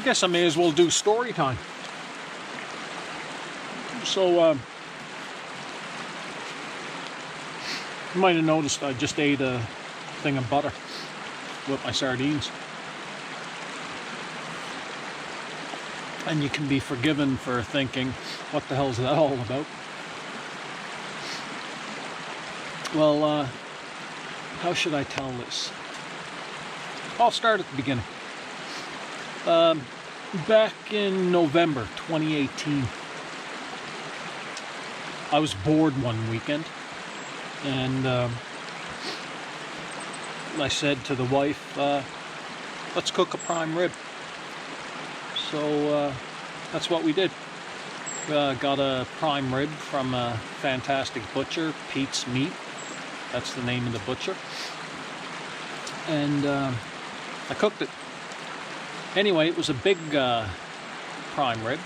guess I may as well do story time. So, you might have noticed I just ate a thing of butter with my sardines. And you can be forgiven for thinking, what the hell is that all about? Well, how should I tell this? I'll start at the beginning. Back in November 2018, I was bored one weekend, and I said to the wife, let's cook a prime rib. So that's what we did. Got a prime rib from a fantastic butcher, Pete's Meat. That's the name of the butcher. And I cooked it. Anyway, it was a big prime rib,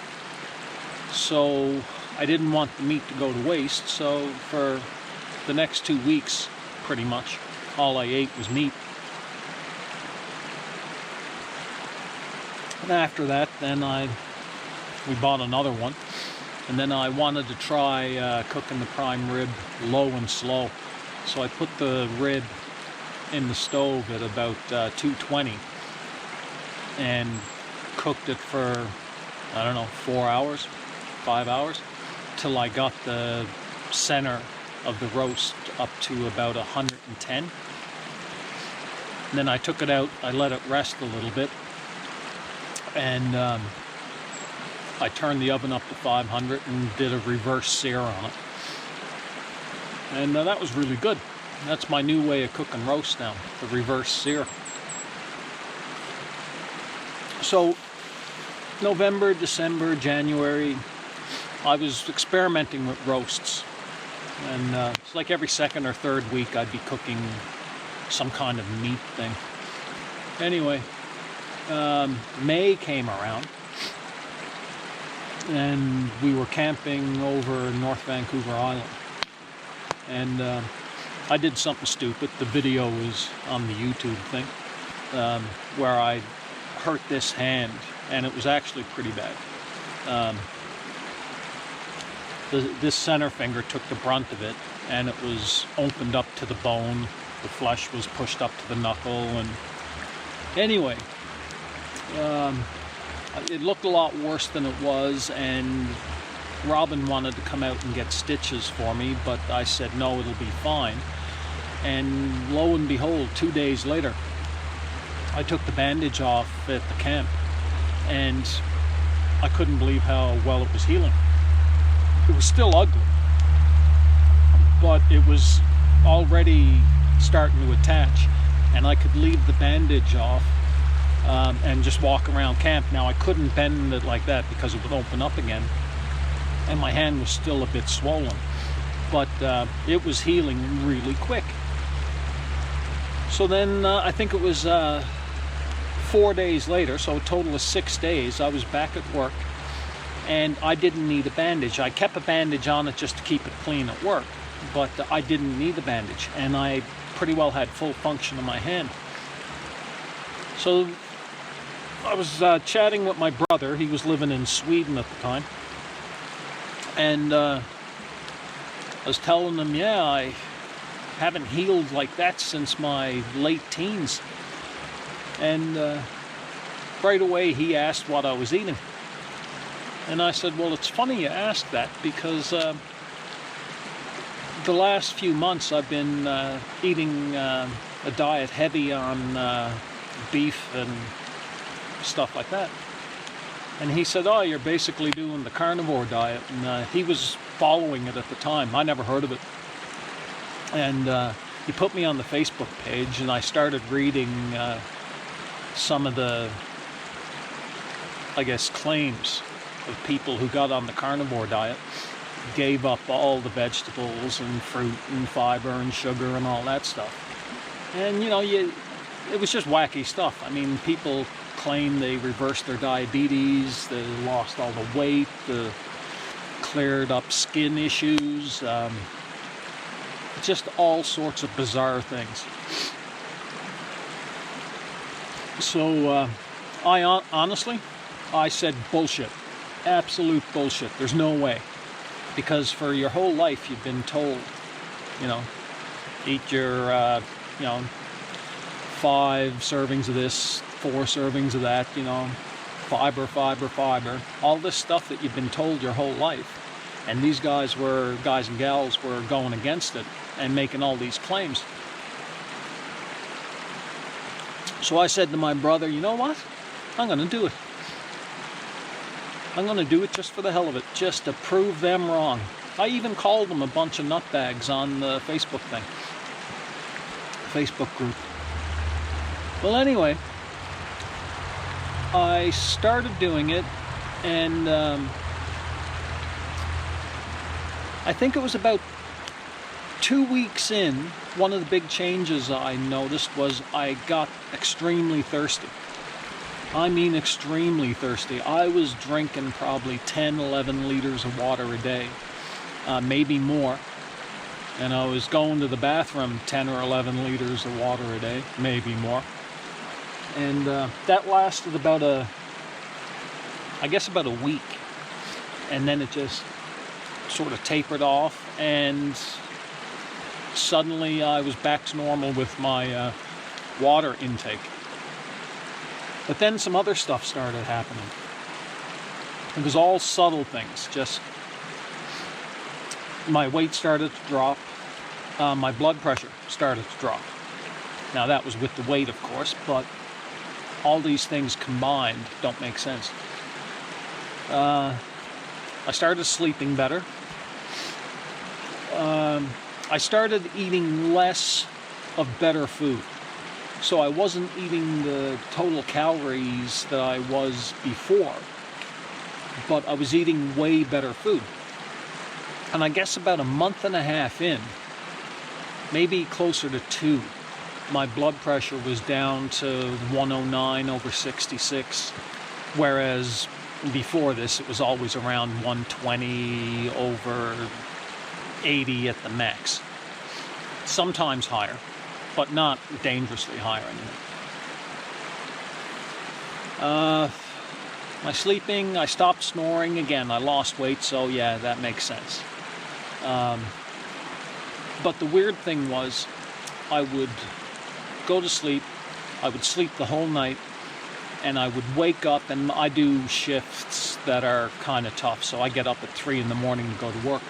so I didn't want the meat to go to waste. So for the next 2 weeks, pretty much, all I ate was meat. And after that, then we bought another one, and then I wanted to try cooking the prime rib low and slow. So I put the rib in the stove at about 220 and cooked it for, I don't know, 4 hours, 5 hours, till I got the center of the roast up to about 110. And then I took it out, I let it rest a little bit, and I turned the oven up to 500 and did a reverse sear on it. And that was really good. That's my new way of cooking roast now, the reverse sear. So November, December, January, I was experimenting with roasts. And it's like every second or third week I'd be cooking some kind of meat thing. Anyway, May came around, and we were camping over North Vancouver Island. And I did something stupid. The video is on the YouTube thing, where I hurt this hand, and it was actually pretty bad. This center finger took the brunt of it, and it was opened up to the bone. The flesh was pushed up to the knuckle, and anyway, it looked a lot worse than it was, and Robin wanted to come out and get stitches for me, but I said no, it'll be fine. And lo and behold, 2 days later, I took the bandage off at the camp, and I couldn't believe how well it was healing. It was still ugly, but it was already starting to attach, and I could leave the bandage off and just walk around camp. Now, I couldn't bend it like that because it would open up again, and my hand was still a bit swollen, but it was healing really quick. So then I think it was 4 days later, so a total of 6 days, I was back at work, and I didn't need a bandage. I kept a bandage on it just to keep it clean at work, but I didn't need the bandage, and I pretty well had full function of my hand. So I was chatting with my brother. He was living in Sweden at the time, and I was telling him, yeah, I haven't healed like that since my late teens. And right away he asked what I was eating. And I said, well, it's funny you asked that, because the last few months I've been eating a diet heavy on beef and stuff like that. And he said, oh, you're basically doing the carnivore diet. And he was following it at the time. I never heard of it. And he put me on the Facebook page, and I started reading some of the, I guess, claims of people who got on the carnivore diet, gave up all the vegetables and fruit and fiber and sugar and all that stuff. And, you know, it was just wacky stuff. I mean, people claim they reversed their diabetes, they lost all the weight, cleared up skin issues, just all sorts of bizarre things. So I honestly, I said bullshit. Absolute bullshit. There's no way. Because for your whole life you've been told, eat your, 5 servings of this, 4 servings of that, fiber, fiber, fiber. All this stuff that you've been told your whole life. And these guys and gals were going against it and making all these claims. So I said to my brother, you know what? I'm going to do it. I'm going to do it just for the hell of it, just to prove them wrong. I even called them a bunch of nutbags on the Facebook thing. Facebook group. Well, anyway, I started doing it, and I think it was about 2 weeks in, one of the big changes I noticed was I got extremely thirsty. I mean extremely thirsty. I was drinking probably 10, 11 liters of water a day, maybe more. And I was going to the bathroom 10 or 11 liters of water a day, maybe more. And that lasted about a week. And then it just sort of tapered off, and suddenly I was back to normal with my water intake. But then some other stuff started happening. It was all subtle things. Just my weight started to drop. My blood pressure started to drop. Now that was with the weight, of course, but all these things combined don't make sense. I started sleeping better. I started eating less of better food. So I wasn't eating the total calories that I was before, but I was eating way better food. And I guess about a month and a half in, maybe closer to 2, my blood pressure was down to 109/66, whereas before this it was always around 120/80 at the max. Sometimes higher, but not dangerously higher anyway. My sleeping, I stopped snoring. Again, I lost weight, so yeah, that makes sense. But the weird thing was, I would go to sleep, I would sleep the whole night, and I would wake up, and I do shifts that are kind of tough, so I get up at 3 in the morning to go to work.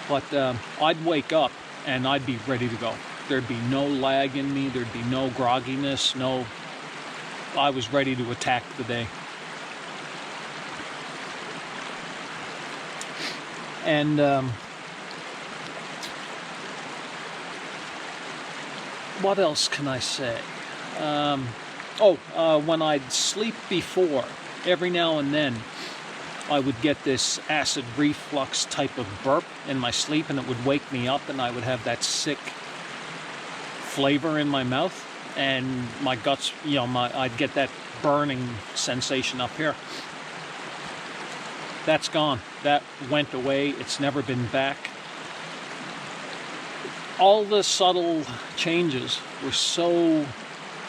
But I'd wake up, and I'd be ready to go. There'd be no lag in me, there'd be no grogginess, I was ready to attack the day. And what else can I say? When I'd sleep before, every now and then, I would get this acid reflux type of burp in my sleep, and it would wake me up, and I would have that sick flavor in my mouth, and my guts, I'd get that burning sensation up here. That's gone. That went away. It's never been back. All the subtle changes were so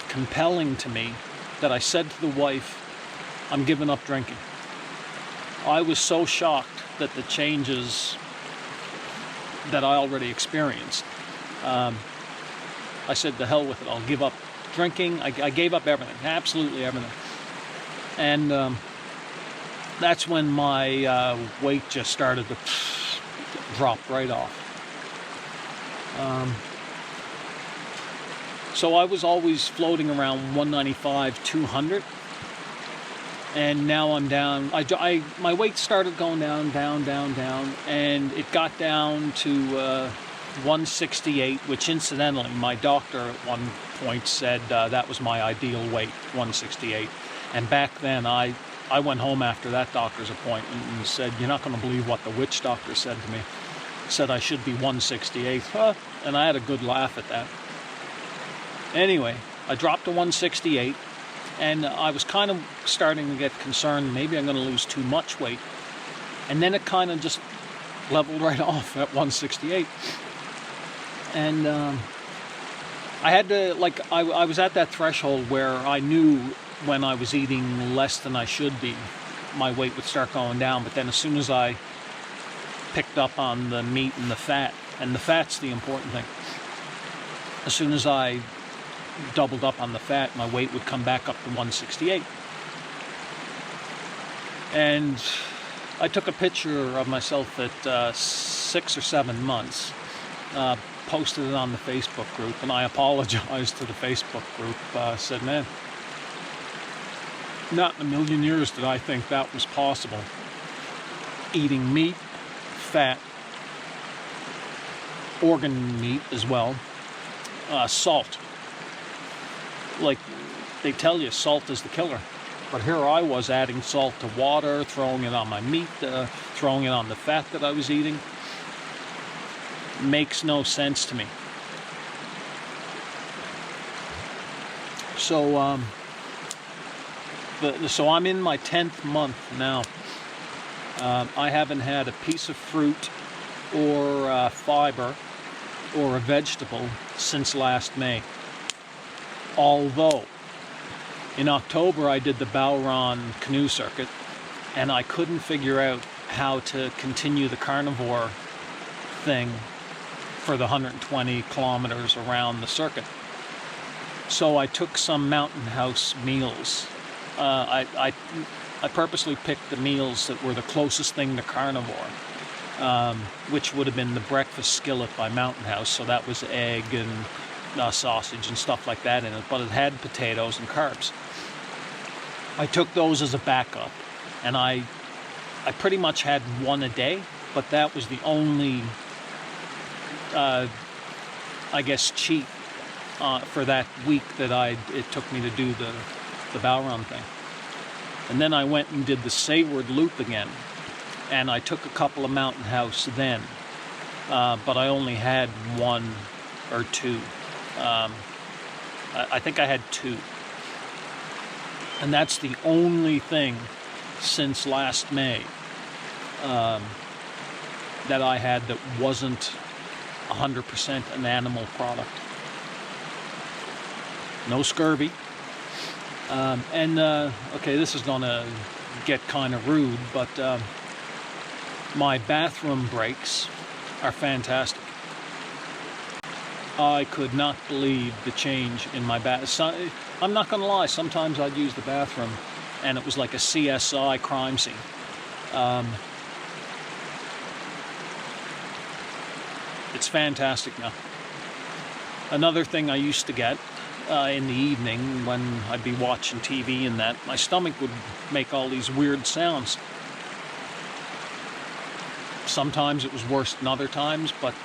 compelling to me that I said to the wife, I'm giving up drinking. I was so shocked that the changes that I already experienced. I said, the hell with it, I'll give up drinking. I gave up everything, absolutely everything. And that's when my weight just started to drop right off. So I was always floating around 195, 200. And now I'm down. My weight started going down, and it got down to 168, which incidentally, my doctor at one point said that was my ideal weight, 168. And back then, I went home after that doctor's appointment and said, you're not going to believe what the witch doctor said to me. Said I should be 168. And I had a good laugh at that. Anyway, I dropped to 168. And I was kind of starting to get concerned, maybe I'm going to lose too much weight. And then it kind of just leveled right off at 168. And I had to, I was at that threshold where I knew when I was eating less than I should be, my weight would start going down. But then as soon as I picked up on the meat and the fat's the important thing. As soon as I doubled up on the fat, my weight would come back up to 168. And I took a picture of myself at 6 or 7 months, posted it on the Facebook group, and I apologized to the Facebook group. Said, man, not in a million years did I think that was possible. Eating meat, fat, organ meat as well, salt. Like they tell you, salt is the killer. But here I was adding salt to water, throwing it on my meat, throwing it on the fat that I was eating. Makes no sense to me. So, so I'm in my 10th month now. I haven't had a piece of fruit or fiber or a vegetable since last May. Although, in October I did the Bowron canoe circuit, and I couldn't figure out how to continue the carnivore thing for the 120 kilometers around the circuit. So I took some Mountain House meals. I purposely picked the meals that were the closest thing to carnivore, which would have been the breakfast skillet by Mountain House. So that was egg and sausage and stuff like that in it, but it had potatoes and carbs. I took those as a backup, and I pretty much had one a day, but that was the only, I guess, cheat for that week that it took me to do the Bowron thing. And then I went and did the Sayward Loop again, and I took a couple of Mountain House then, but I only had 1 or 2. I think I had 2. And that's the only thing since last May that I had that wasn't 100% an animal product. No scurvy. Okay, this is gonna get kind of rude, but my bathroom breaks are fantastic. I could not believe the change in my bath. I'm not gonna lie, sometimes I'd use the bathroom and it was like a CSI crime scene. It's fantastic now. Another thing I used to get in the evening when I'd be watching TV and that, my stomach would make all these weird sounds. Sometimes it was worse than other times, but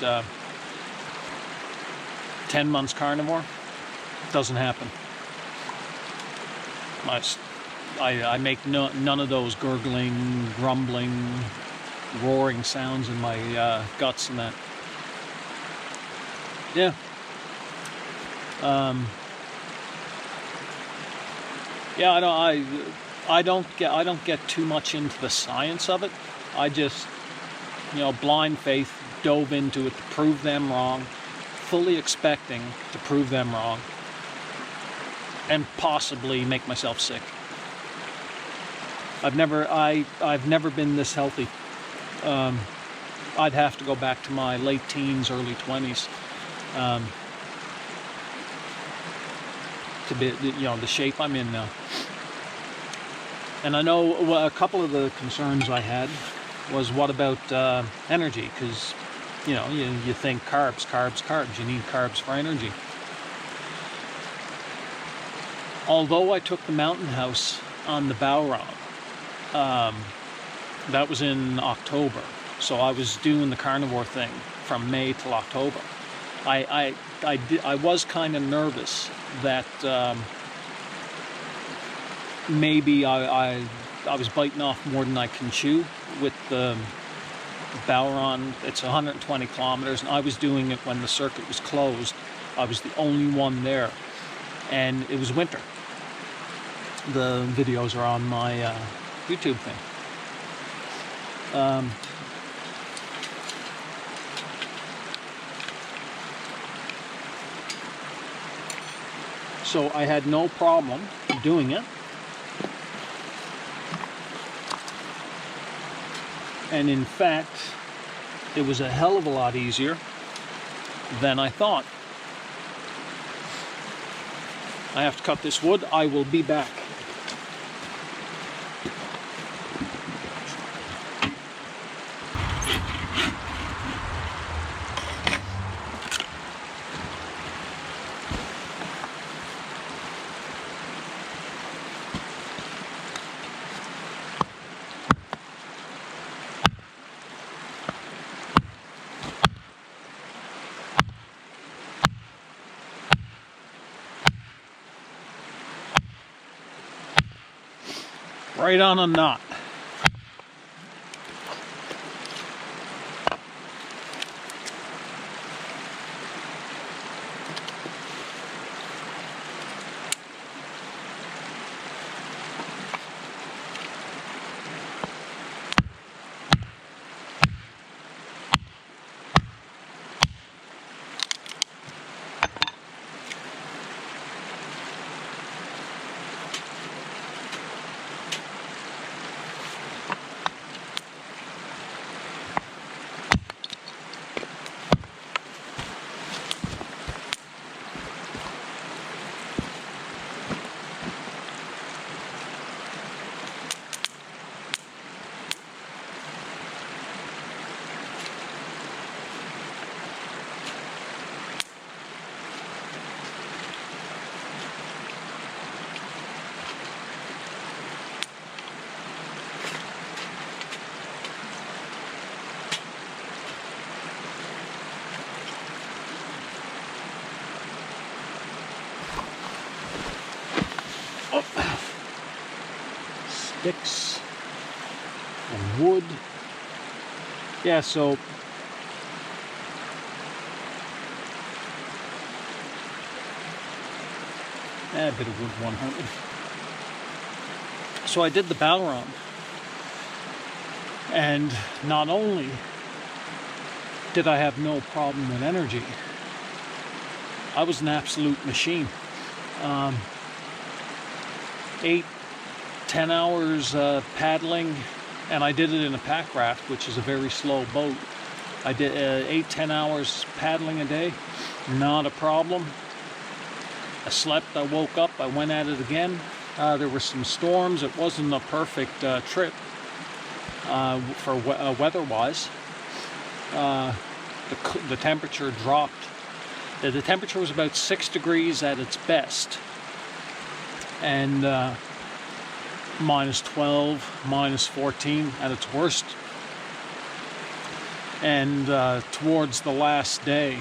10 months carnivore, doesn't happen. I make none of those gurgling, grumbling, roaring sounds in my guts and that. Yeah. Yeah, I don't get too much into the science of it. I just, blind faith, dove into it to prove them wrong, fully expecting to prove them wrong, and possibly make myself sick. I've never been this healthy. I'd have to go back to my late teens, early 20s. To be, the shape I'm in now. And I know a couple of the concerns I had was, what about energy? Because, you think carbs. You need carbs for energy. Although I took the Mountain House on the Bowron, that was in October. So I was doing the carnivore thing from May till October. I was kind of nervous that maybe I was biting off more than I can chew with the Bowron. It's 120 kilometers, and I was doing it when the circuit was closed. I was the only one there, and it was winter. The videos are on my YouTube thing. So I had no problem doing it. And in fact, it was a hell of a lot easier than I thought. I have to cut this wood. I will be back. Right on a knot. Sticks and wood. Yeah, so a bit of wood, 100. So I did the Balron, and not only did I have no problem with energy, I was an absolute machine. 8-10 hours paddling, and I did it in a pack raft, which is a very slow boat. I did 8-10 hours paddling a day, not a problem. I slept, I woke up, I went at it again. There were some storms. It wasn't a perfect trip for weather-wise. The temperature dropped. The temperature was about 6 degrees at its best, and minus 12, minus 14 at its worst. And towards the last day,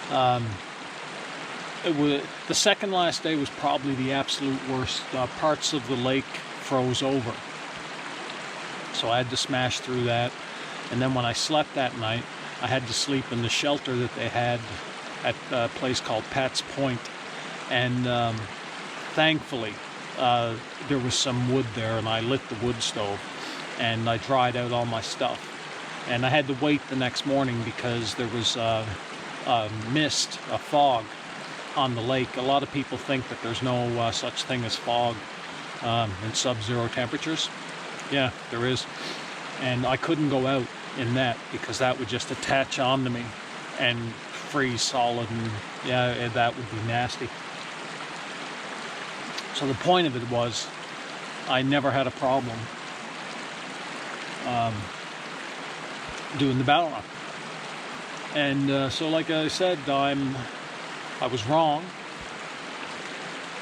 the second last day was probably the absolute worst. Parts of the lake froze over, so I had to smash through that. And then when I slept that night, I had to sleep in the shelter that they had at a place called Pat's Point. And thankfully, there was some wood there, and I lit the wood stove, and I dried out all my stuff. And I had to wait the next morning because there was a mist, a fog on the lake. A lot of people think that there's no such thing as fog in sub-zero temperatures. Yeah, there is. And I couldn't go out in that because that would just attach onto me and freeze solid, and yeah, that would be nasty. So the point of it was, I never had a problem doing the battle run. And so like I said, I was wrong.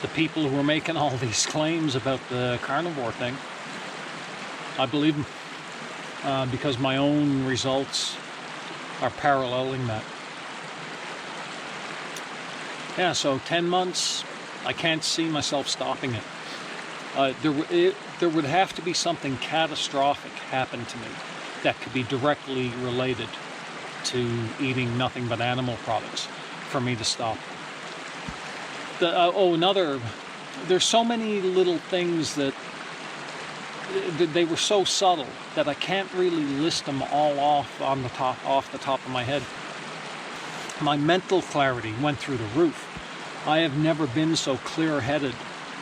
The people who were making all these claims about the carnivore thing, I believe them. Because my own results are paralleling that. Yeah, so 10 months, I can't see myself stopping it. There would have to be something catastrophic happen to me that could be directly related to eating nothing but animal products for me to stop. There's so many little things that they were so subtle that I can't really list them all off the top of my head. My mental clarity went through the roof. I have never been so clear-headed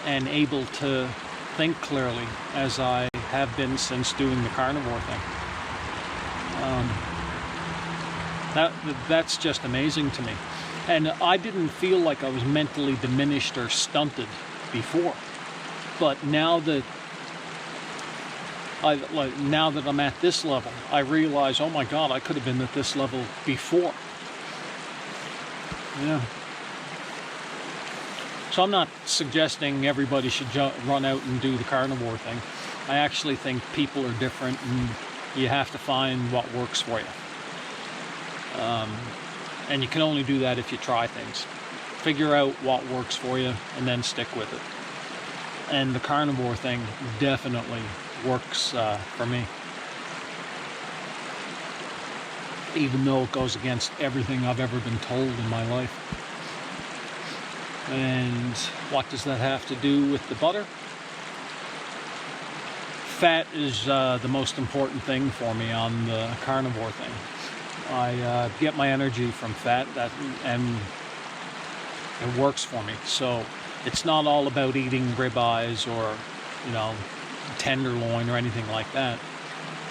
and able to think clearly as I have been since doing the carnivore thing. That's just amazing to me. And I didn't feel like I was mentally diminished or stunted before. But now that I'm at this level, I realize, oh my God, I could have been at this level before. Yeah. So I'm not suggesting everybody should run out and do the carnivore thing. I actually think people are different, and you have to find what works for you. And you can only do that if you try things. Figure out what works for you and then stick with it. And the carnivore thing definitely works for me. Even though it goes against everything I've ever been told in my life. And what does that have to do with the butter? Fat is the most important thing for me on the carnivore thing. I get my energy from fat, and it works for me. So it's not all about eating ribeyes or, tenderloin or anything like that.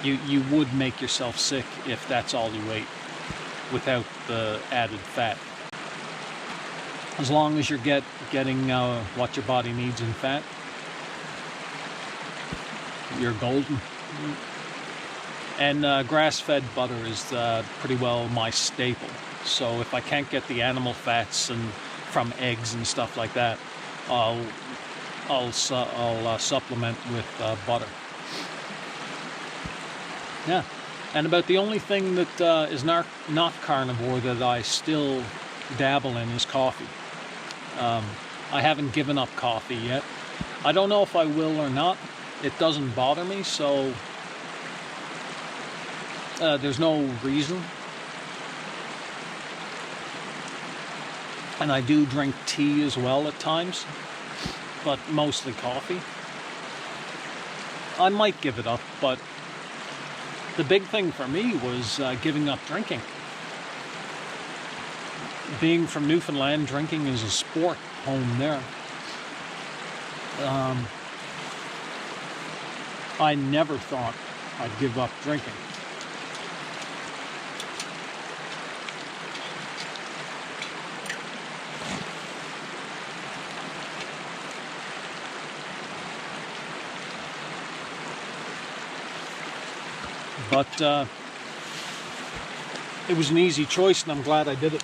You would make yourself sick if that's all you ate without the added fat. As long as you're getting what your body needs in fat, you're golden. And grass-fed butter is pretty well my staple. So if I can't get the animal fats and from eggs and stuff like that, I'll supplement with butter. Yeah, and about the only thing that is not carnivore that I still dabble in is coffee. I haven't given up coffee yet. I don't know if I will or not. It doesn't bother me, so there's no reason. And I do drink tea as well at times, but mostly coffee. I might give it up, but the big thing for me was giving up drinking. Being from Newfoundland, drinking is a sport home there. I never thought I'd give up drinking. But it was an easy choice, and I'm glad I did it.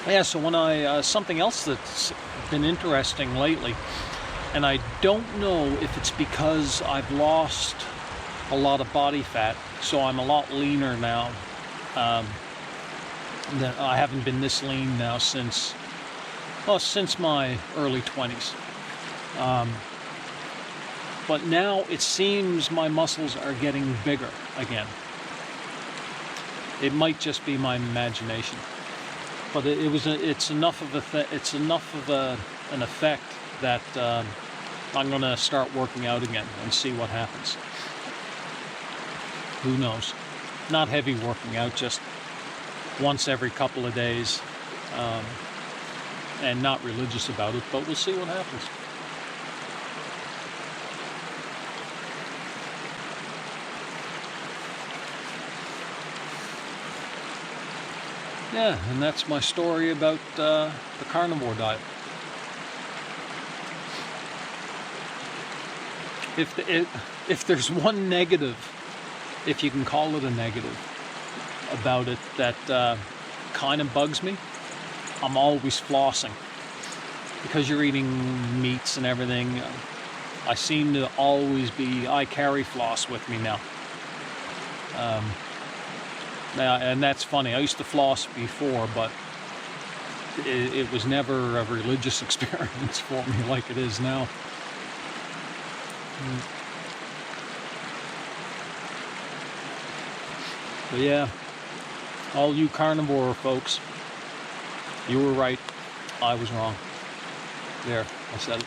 Yeah, so when something else that's been interesting lately, and I don't know if it's because I've lost a lot of body fat, so I'm a lot leaner now. I haven't been this lean now since my early 20s. But now it seems my muscles are getting bigger again. It might just be my imagination. But it's enough of an effect that I'm going to start working out again and see what happens. Who knows? Not heavy working out, just once every couple of days, and not religious about it, but we'll see what happens. Yeah, and that's my story about the carnivore diet. If there's one negative, if you can call it a negative, about it that kind of bugs me, I'm always flossing. because you're eating meats and everything, I seem to always I carry floss with me now. And that's funny. I used to floss before, but it was never a religious experience for me like it is now. But yeah, all you carnivore folks, you were right. I was wrong. There, I said it.